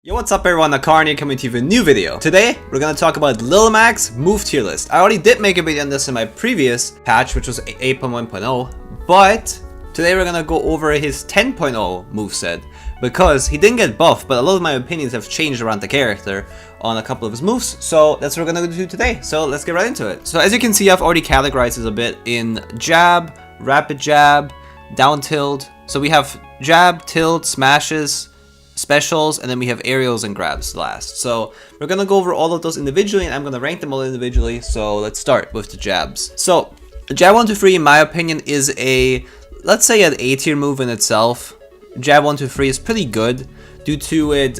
Yo, what's up everyone, Akaraien coming to you with a new video. Today, we're gonna talk about Lil Mac's move tier list. I already did make a video on this in my previous patch, which was 8.1.0, but today we're gonna go over his 10.0 moveset, because he didn't get buffed, but a lot of my opinions have changed around the character on a couple of his moves, so that's what we're gonna do today. So let's get right into it. So as you can see, I've already categorized this a bit in jab, rapid jab, down tilt. So we have jab, tilt, smashes, specials, and then we have aerials and grabs last. So we're gonna go over all of those individually, and I'm gonna rank them all individually. So let's start with the jabs. So jab 1, 2, 3, in my opinion, is a, let's say, an A tier move in itself. Jab 1, 2, 3 is pretty good due to it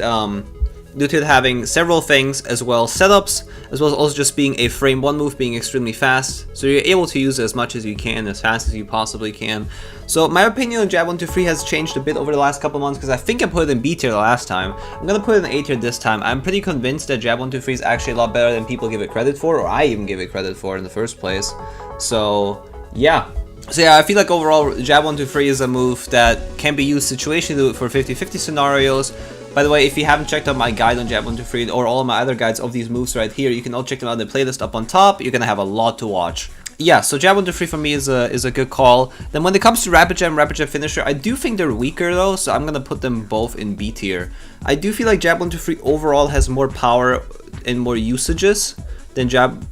having several things, as well setups, as well as also just being a frame 1 move, being extremely fast. So you're able to use it as much as you can, as fast as you possibly can. So my opinion on jab 1, 2, 3 has changed a bit over the last couple months, because I think I put it in B tier the last time. I'm gonna put it in A tier this time. I'm pretty convinced that jab 1, 2, 3 is actually a lot better than people give it credit for, or I even give it credit for in the first place. So yeah. So yeah, I feel like overall jab 1, 2, 3 is a move that can be used situationally for 50-50 scenarios. By the way, if you haven't checked out my guide on jab 1, 2, 3 or all of my other guides of these moves right here, you can all check them out in the playlist up on top. You're gonna have a lot to watch. Yeah, so jab 1, 2, 3 for me is a good call. Then when it comes to rapid jab and rapid jab finisher, I do think they're weaker though, so I'm gonna put them both in B tier. I do feel like jab 1, 2, 3 overall has more power and more usages than jab.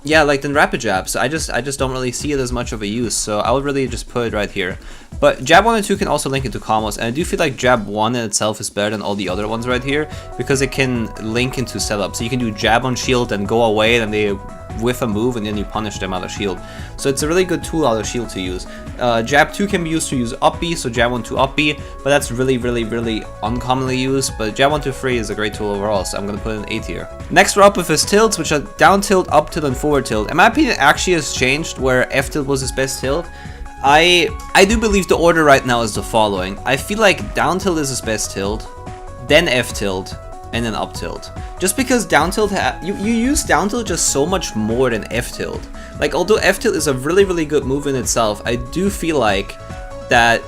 Yeah, like than rapid jab, so I just don't really see it as much of a use, so I would really just put it right here. But jab 1 and 2 can also link into combos, and I do feel like jab 1 in itself is better than all the other ones right here, because it can link into setup. So you can do jab on shield and go away, and they whiff a move, and then you punish them out of shield. So it's a really good tool out of shield to use. Jab 2 can be used to use up B, so jab 1, 2 up B, but that's really uncommonly used. But jab 1, 2, 3 is a great tool overall, so I'm gonna put it in A tier. Next we're up with his tilts, which are down tilt, up tilt, and forward tilt. In my opinion, it actually has changed, where F tilt was his best tilt. I do believe the order right now is the following. I feel like down tilt is his best tilt, then F tilt, and then up tilt. Just because down tilt, you use down tilt just so much more than F tilt. Like, although F tilt is a really good move in itself, I do feel like that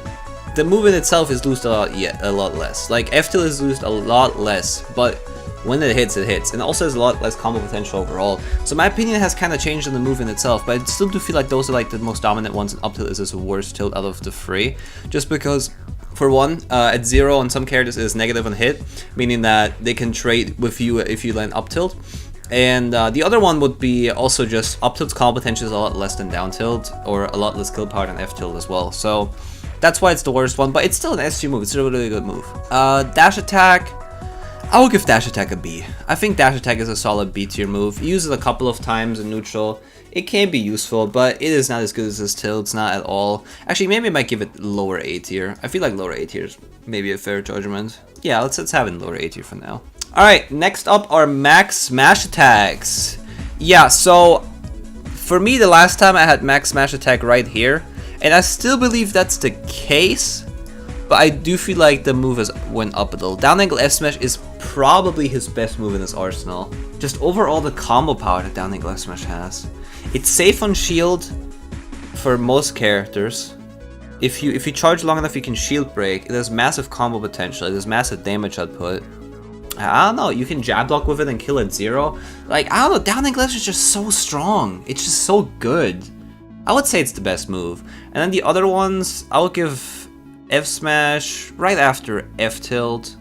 the move in itself is used a lot less. Like, F tilt is used a lot less, but when it hits, and also has a lot less combo potential overall. So my opinion has kind of changed on the move in itself, but I still do feel like those are like the most dominant ones, and up tilt is his worst tilt out of the three. Just because, for one, at 0 on some characters it is negative on hit, meaning that they can trade with you if you land up tilt. And the other one would be also just up tilt's combo potential is a lot less than down tilt, or a lot less kill power than F tilt as well. So that's why it's the worst one, but it's still an SG move. It's a really good move. Dash attack, I will give dash attack a B. I think dash attack is a solid B tier move. You use it a couple of times in neutral. It can be useful, but it is not as good as his tilt. It's not at all. Actually, maybe I might give it lower A tier. I feel like lower A tier is maybe a fair judgment. Yeah, let's have it in lower A tier for now. Alright, next up are max smash attacks. Yeah, so for me, the last time I had max smash attack right here, and I still believe that's the case, but I do feel like the move has went up a little. Down angle F smash is probably his best move in his arsenal. Just overall the combo power that down angle F smash has. It's safe on shield for most characters. If you charge long enough, you can shield break. It has massive combo potential. It has massive damage output. I don't know, you can jab block with it and kill at 0. Like, I don't know, down angle F is just so strong. It's just so good. I would say it's the best move. And then the other ones, I would give F smash right after F tilt,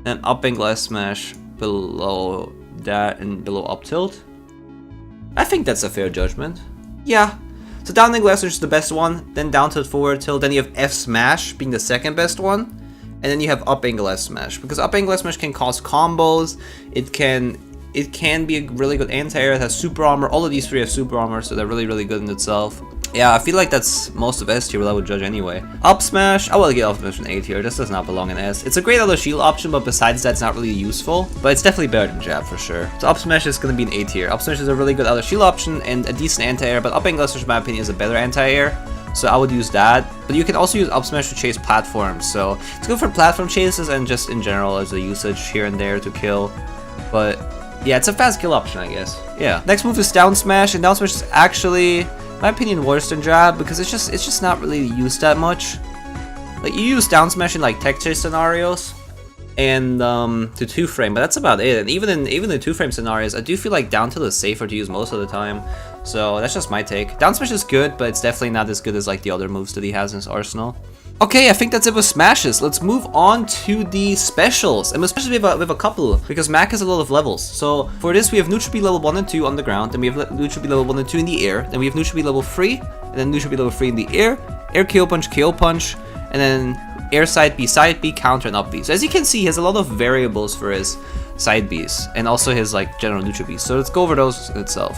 and up angle F smash below that and below up tilt. I think that's a fair judgment. Yeah. So down angle F smash is the best one, then down tilt, forward tilt, then you have F smash being the second best one, and then you have up angle F smash, because up angle F smash can cause combos. It can be a really good anti-air. It has super armor. All of these three have super armor, so they're really good in itself. Yeah, I feel like that's most of S tier, what I would judge anyway. Up smash, I will give up smash in A tier. This does not belong in S. It's a great other shield option, but besides that, it's not really useful. But it's definitely better than jab for sure. So up smash is going to be an A tier. Up smash is a really good other shield option and a decent anti-air, but up angle F smash, in my opinion, is a better anti-air. So I would use that. But you can also use up smash to chase platforms. So it's good for platform chases and just in general as a usage here and there to kill. But yeah, it's a fast kill option, I guess. Yeah. Next move is down smash, and down smash is actually, in my opinion, worse than jab, because it's just not really used that much. Like, you use down smash in like tech chase scenarios, and to 2-frame, but that's about it. And even in the 2-frame scenarios, I do feel like down tilt is safer to use most of the time. So that's just my take. Down smash is good, but it's definitely not as good as like the other moves that he has in his arsenal. Okay, I think that's it with smashes. Let's move on to the specials, and especially we have a couple, because Mac has a lot of levels. So for this, we have Neutral B level 1 and 2 on the ground, then we have Neutral B level 1 and 2 in the air, then we have Neutral B level 3, and then Neutral B level 3 in the air KO punch, and then air side B, counter, and up B. So as you can see, he has a lot of variables for his side Bs, and also his like general neutral Bs. So let's go over those itself.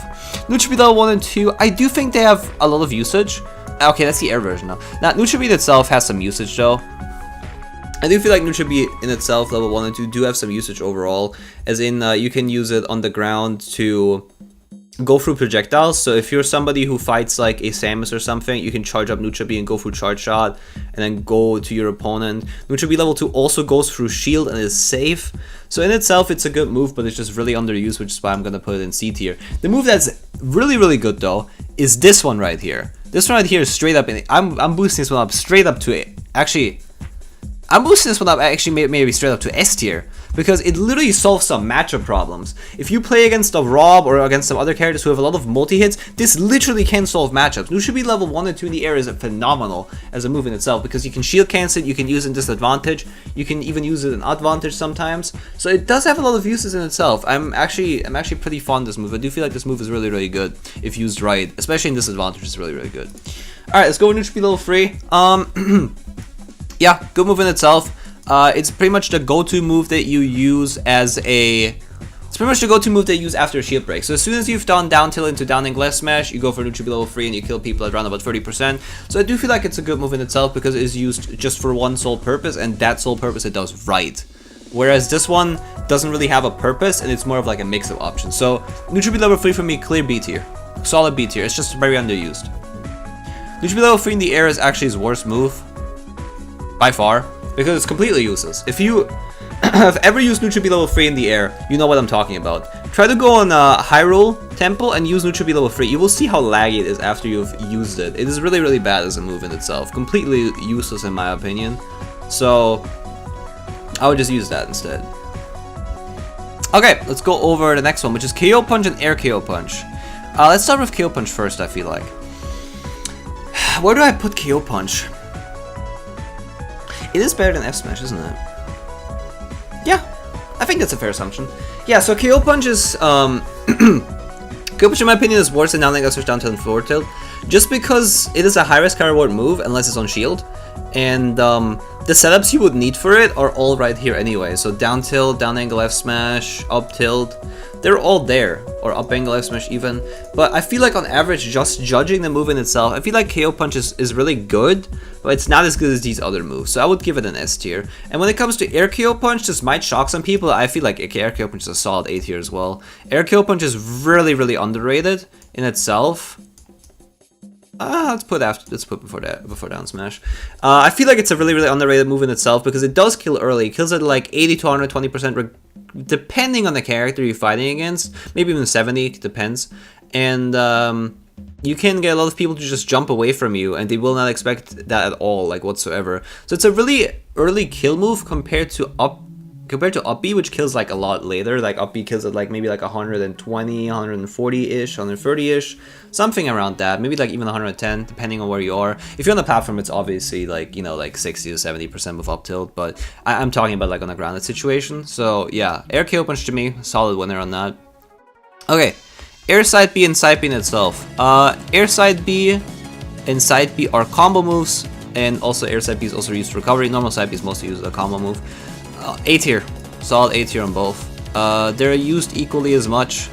Neutral B level 1 and 2, I do think they have a lot of usage. Okay, that's the air version now. Now, neutral B itself has some usage though. I do feel like neutral B in itself, level 1 and 2, do have some usage overall. As in, you can use it on the ground to go through projectiles. So if you're somebody who fights like a Samus or something, you can charge up neutral B and go through charge shot, and then go to your opponent. Neutral B level 2 also goes through shield and is safe. So in itself, it's a good move, but it's just really underused, which is why I'm gonna put it in C tier. The move that's really good though is this one right here. This one right here is straight up in. I'm boosting this one up straight up to it. Actually, I'm boosting this one up actually maybe straight up to S tier, because it literally solves some matchup problems. If you play against a Rob or against some other characters who have a lot of multi-hits, this literally can solve matchups. Neutral B level 1 and 2 in the air is phenomenal as a move in itself, because you can shield cancel it, you can use it in disadvantage, you can even use it in advantage sometimes. So it does have a lot of uses in itself. I'm actually pretty fond of this move. I do feel like this move is really good if used right, especially in disadvantage. It's really good. Alright, let's go with Neutral B level 3. Yeah, good move in itself. It's pretty much the go-to move that you use as a... It's pretty much the go-to move that you use after a shield break. So as soon as you've done down tilt into down angle F smash, you go for Neutral B level 3 and you kill people at around about 30%. So I do feel like it's a good move in itself, because it is used just for one sole purpose, and that sole purpose it does right. Whereas this one doesn't really have a purpose, and it's more of like a mix of options. So Neutral B level 3 for me, clear B tier. Solid B tier. It's just very underused. Neutral B level 3 in the air is actually his worst move. By far. Because it's completely useless. If you have ever used Neutral B level 3 in the air, you know what I'm talking about. Try to go on Hyrule Temple and use Neutral B level 3. You will see how laggy it is after you've used it. It is really bad as a move in itself. Completely useless in my opinion. So I would just use that instead. Okay, let's go over the next one, which is KO Punch and Air KO Punch. Let's start with KO Punch first, I feel like. Where do I put KO Punch? It is better than F Smash, isn't it? Yeah, I think that's a fair assumption. Yeah, so KO Punch is KO Punch in my opinion is worse than down angle switch down tilt and forward tilt, just because it is a high risk high reward move unless it's on shield, and the setups you would need for it are all right here anyway. So down tilt, down angle F smash, up tilt, they're all there, or up angle F smash even. But I feel like on average, just judging the move in itself, I feel like KO Punch is really good, but it's not as good as these other moves. So I would give it an S tier. And when it comes to Air KO Punch, this might shock some people. I feel like Air KO Punch is a solid A tier as well. Air KO Punch is really underrated in itself. Let's put before down smash. I feel like it's a really underrated move in itself, because it does kill early. It kills at like 80 to 120%, depending on the character you're fighting against. Maybe even 70, depends. And you can get a lot of people to just jump away from you, and they will not expect that at all, like whatsoever. So it's a really early kill move compared to up B, which kills like a lot later. Like up B kills at like maybe like 120, 140-ish, 130-ish, something around that. Maybe like even 110, depending on where you are. If you're on the platform, it's obviously like, you know, like 60 to 70% with up tilt, but I'm talking about like on a grounded situation. So yeah, Air KO Punch to me, solid winner on that. Okay, Air Side B and Side B in itself. Air Side B and Side B are combo moves, and also Air Side B is also used for recovery. Normal Side B is mostly used as a combo move. A tier, solid A tier on both. They're used equally as much,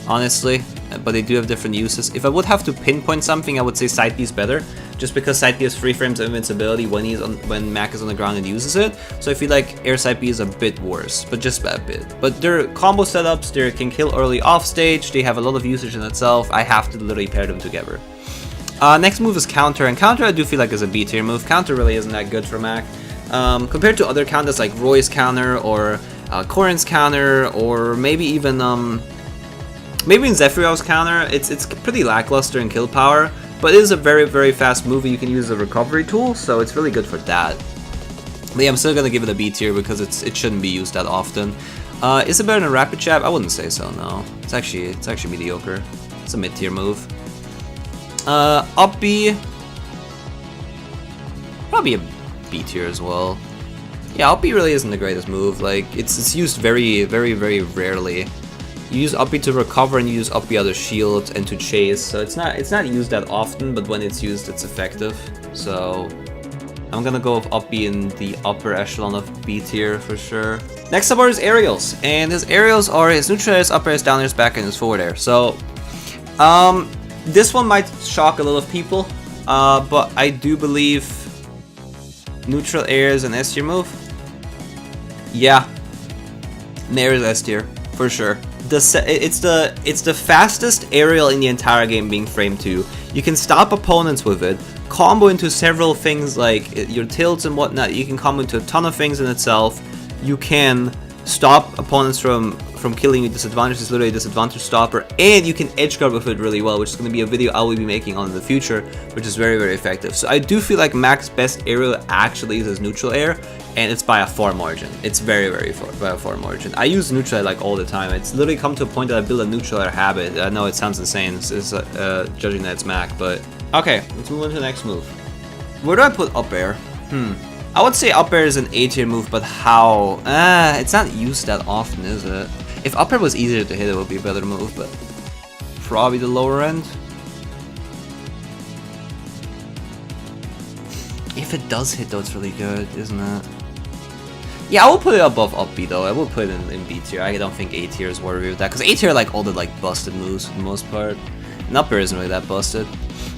honestly, but they do have different uses. If I would have to pinpoint something, I would say Side B is better, just because Side B has 3 frames of invincibility when Mac is on the ground and uses it. So I feel like Air Side B is a bit worse, but just a bit. But they're combo setups, they can kill early off stage, they have a lot of usage in itself. I have to literally pair them together. Next move is Counter, and Counter I do feel like is a B tier move. Counter really isn't that good for Mac. Compared to other counters like Roy's counter or Corrin's counter, or maybe even Zephyr's counter, it's pretty lackluster in kill power, but it is a very fast move you can use as a recovery tool, so it's really good for that. But yeah, I'm still gonna give it a B tier because it shouldn't be used that often. Is it better than Rapid Jab? I wouldn't say so, no. It's actually mediocre. It's a mid-tier move. Up B, probably a B tier as well. Yeah, up B really isn't the greatest move. Like it's used very rarely. You use up B to recover and you use up B out of shield and to chase. So it's not used that often, but when it's used, it's effective. So I'm gonna go with up B in the upper echelon of B tier for sure. Next up are his aerials, and his aerials are his neutral airs, up airs, down airs, back airs, and his forward air. So, this one might shock a lot of people, but I do believe neutral air is an S tier move. Yeah, Nair is S tier for sure. It's the fastest aerial in the entire game being frame 2. You can stop opponents with it, combo into several things like your tilts and whatnot. You can combo into a ton of things in itself. You can stop opponents from killing you. Disadvantage is literally a disadvantage stopper, and you can edge guard with it really well, which is going to be a video I will be making on in the future, which is very effective. So I do feel like Mac's best aerial actually is his neutral air, and it's by a far margin. It's very far by a far margin. I use neutral air like all the time. It's literally come to a point that I build a neutral air habit. I know it sounds insane, judging that it's Mac, but okay, let's move on to the next move. Where do I put up air? I would say up air is an A tier move, but how? It's not used that often, is it? If up air was easier to hit, it would be a better move, but probably the lower end. If it does hit though, it's really good, isn't it? Yeah, I will put it above up B though. I will put it in B tier. I don't think A tier is worthy of that, because A tier like all the like busted moves for the most part, and up air isn't really that busted.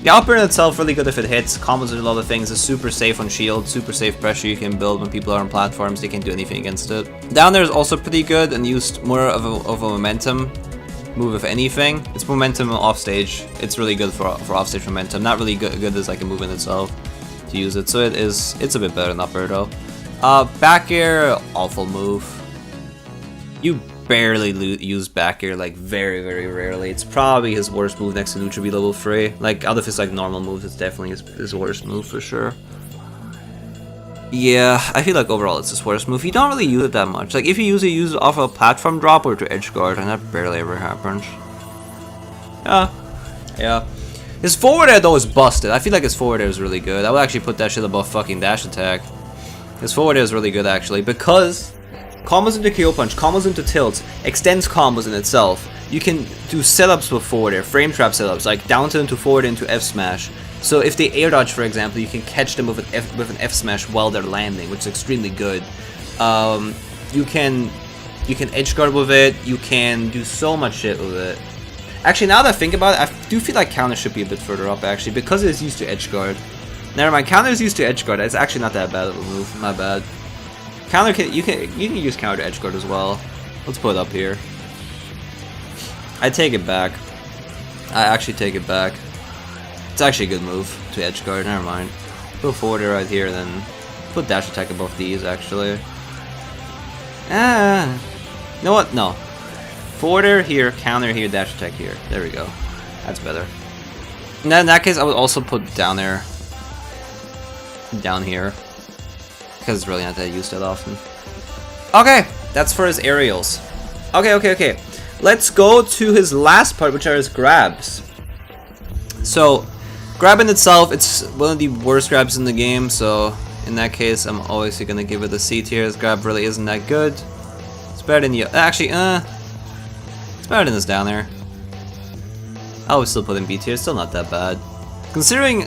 The up air in itself really good if it hits, combos with a lot of things, is super safe on shield, super safe pressure you can build when people are on platforms, they can't do anything against it. Down there is also pretty good and used more of a momentum move if anything. It's momentum off stage, it's really good for off stage momentum, not really good as like a move in itself to use it, so it's a bit better than up air though. Back air, awful move. You barely use back air, like very rarely. It's probably his worst move next to neutral B level 3. Like out of his like normal moves, it's definitely his worst move for sure. Yeah, I feel like overall it's his worst move. You don't really use it that much. Like if you use it off a platform drop or to edge guard, and that barely ever happens. Yeah. His forward air though is busted. I feel like his forward air is really good. I would actually put that shit above fucking dash attack. His forward air is really good actually, because combos into KO punch, combos into tilts, extends combos in itself. You can do setups with forward air, frame trap setups, like down tilt into forward into F smash. So if they air dodge, for example, you can catch them with an F smash while they're landing, which is extremely good. You can edge guard with it. You can do so much shit with it. Actually, now that I think about it, I do feel like counter should be a bit further up actually, because it's used to edge guard. Never mind, counter is used to edge guard. It's actually not that bad of a move. Not bad. Counter you can use counter to edge guard as well. Let's put it up here. I take it back. I actually take it back. It's actually a good move to edge guard. Never mind. Put forward air right here, then put dash attack above these. Actually. You know what? No. Forward air here, counter here, dash attack here. There we go. That's better. And then in that case, I would also put down air down here, because it's really not that used that often. Okay, that's for his aerials. Okay. Let's go to his last part, which are his grabs. So, grab in itself, it's one of the worst grabs in the game, so in that case, I'm obviously gonna give it a C tier. His grab really isn't that good. It's better than the... Actually, it's better than this down there. I would still put in B tier, it's still not that bad. Considering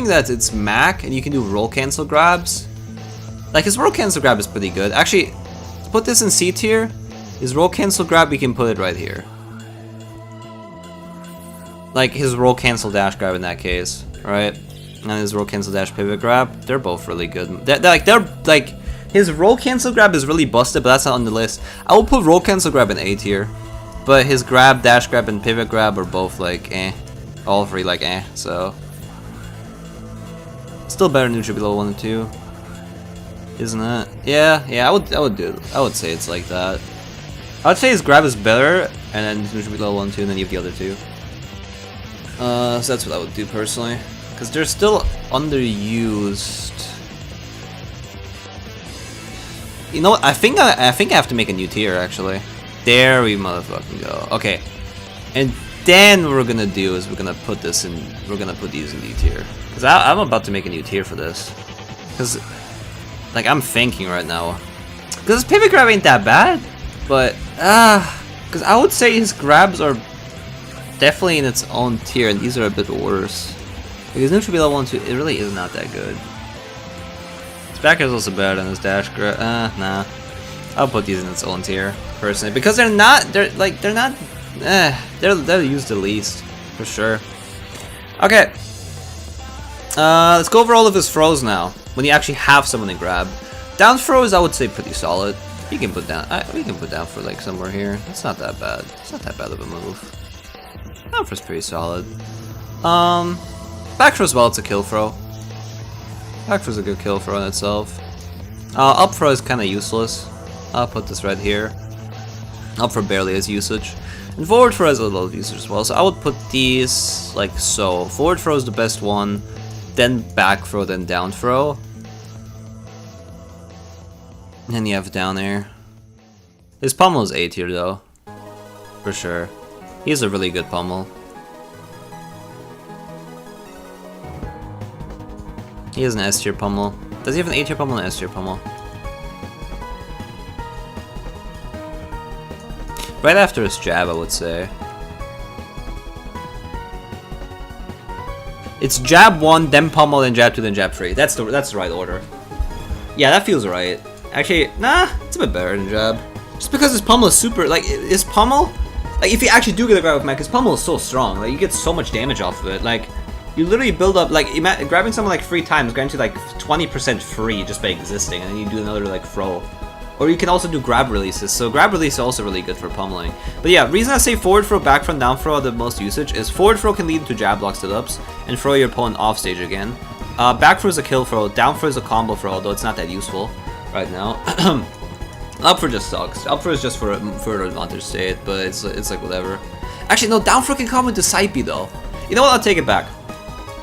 that it's Mac and you can do roll cancel grabs, like his roll cancel grab is pretty good. Actually, let's put this in C tier. His roll cancel grab, we can put it right here. Like his roll cancel dash grab in that case, right? And his roll cancel dash pivot grab, they're both really good. They're like his roll cancel grab is really busted, but that's not on the list. I will put roll cancel grab in A tier, but his grab, dash grab, and pivot grab are both like all three like so. Still better than neutral below 1 and 2, isn't it? Yeah. I would say it's like that. I would say his grab is better, and then neutral below 1 and 2, and then you have the other two. So that's what I would do personally, because they're still underused. You know what? I think I have to make a new tier actually. There we motherfucking go. Okay, and then what we're gonna do is we're gonna put this in. We're gonna put these in new tier because I'm about to make a new tier for this. Because like I'm thinking right now. Because pivot grab ain't that bad, but because I would say his grabs are definitely in its own tier, and these are a bit worse. Because neutral be level 1 2, it really is not that good. His back is also better than his dash grab. Nah. I'll put these in its own tier personally because they're used the least for sure. Okay. Let's go over all of his throws now. When you actually have someone to grab. Down throws, I would say pretty solid. You can put down. We can put down for like somewhere here. That's not that bad. It's not that bad of a move. Down throw's pretty solid. Back throw as well. It's a kill throw. Back throw's a good kill throw in itself. Up throw is kind of useless. I'll put this right here. Up throw barely has usage. And forward throw has a little usage as well. So I would put these like so. Forward throw is the best one. Then back throw, then down throw. And then you have down air. His pummel is A tier though. For sure. He has a really good pummel. He has an S tier pummel. Does he have an A tier pummel and an S tier pummel? Right after his jab, I would say. It's jab 1, then pummel, then jab 2, then jab 3. That's the right order. Yeah, that feels right. Actually, nah, it's a bit better than jab. Just because his pummel is super, like, his pummel, like, if you actually do get a grab with mech, his pummel is so strong. Like, you get so much damage off of it. Like, you literally build up, like, grabbing someone like 3 times grants you like 20% free just by existing, and then you do another like throw. Or you can also do grab releases. So grab release is also really good for pummeling. But yeah, reason I say forward throw, back throw, down throw are the most usage is forward throw can lead to jab blocks to ups and throw your opponent off stage again. Back throw is a kill throw, down throw is a combo throw, although it's not that useful right now. Up throw just sucks. Up throw is just for advantage state, but it's like whatever. Actually, no, down throw can combo into side B though. You know what? I'll take it back.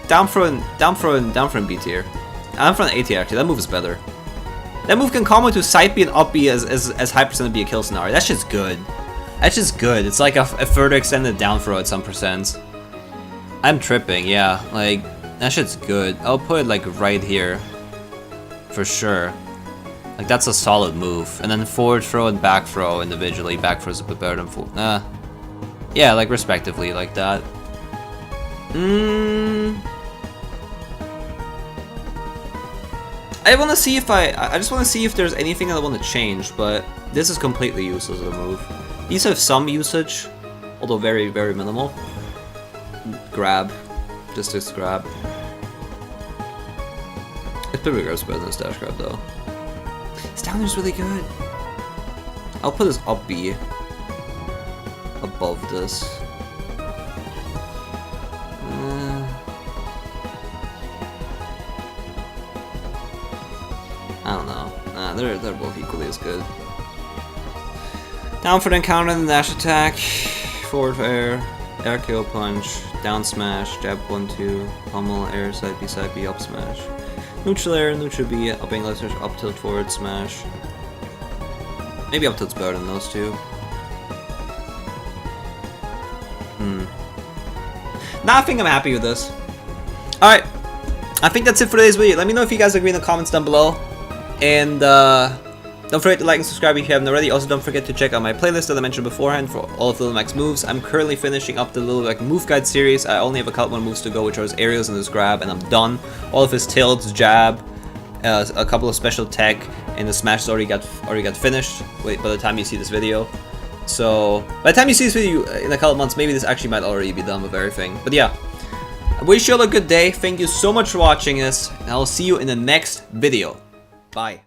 Down throw and B tier. Down throw and A tier actually. That move is better. That move can combo to side B and up B as high percent be a kill scenario. That's just good. That's just good. It's like a further extended down throw at some percent. I'm tripping, yeah. Like, that shit's good. I'll put it like right here. For sure. Like, that's a solid move. And then forward throw and back throw individually. Back throw is a bit better than forward. Yeah, like respectively, like that. I want to see if I just want to see if there's anything that I want to change, but this is completely useless as a move. These have some usage, although very, very minimal. Grab. Just this grab. It's pretty grab's better than his dash grab though. His down is really good. I'll put his up B above this. I don't know. Nah, they're both equally as good. Down for the encounter and the dash attack. Forward for air KO punch, down smash, jab 1-2, pummel, air, side B, up smash. Neutral air, neutral B, up angle smash, up tilt, forward smash. Maybe up tilt's better than those two. Nah, I think I'm happy with this. Alright, I think that's it for today's video. Let me know if you guys agree in the comments down below. And don't forget to like and subscribe if you haven't already. Also, don't forget to check out my playlist that I mentioned beforehand for all of Little Mac's moves. I'm currently finishing up the Little Mac move guide series. I only have a couple more moves to go, which are his aerials and his grab, and I'm done. All of his tilts, jab, a couple of special tech, and the smash already got finished. By the time you see this video. So by the time you see this video in a couple of months, maybe this actually might already be done with everything. But yeah, I wish you all a good day. Thank you so much for watching this, and I'll see you in the next video. Bye.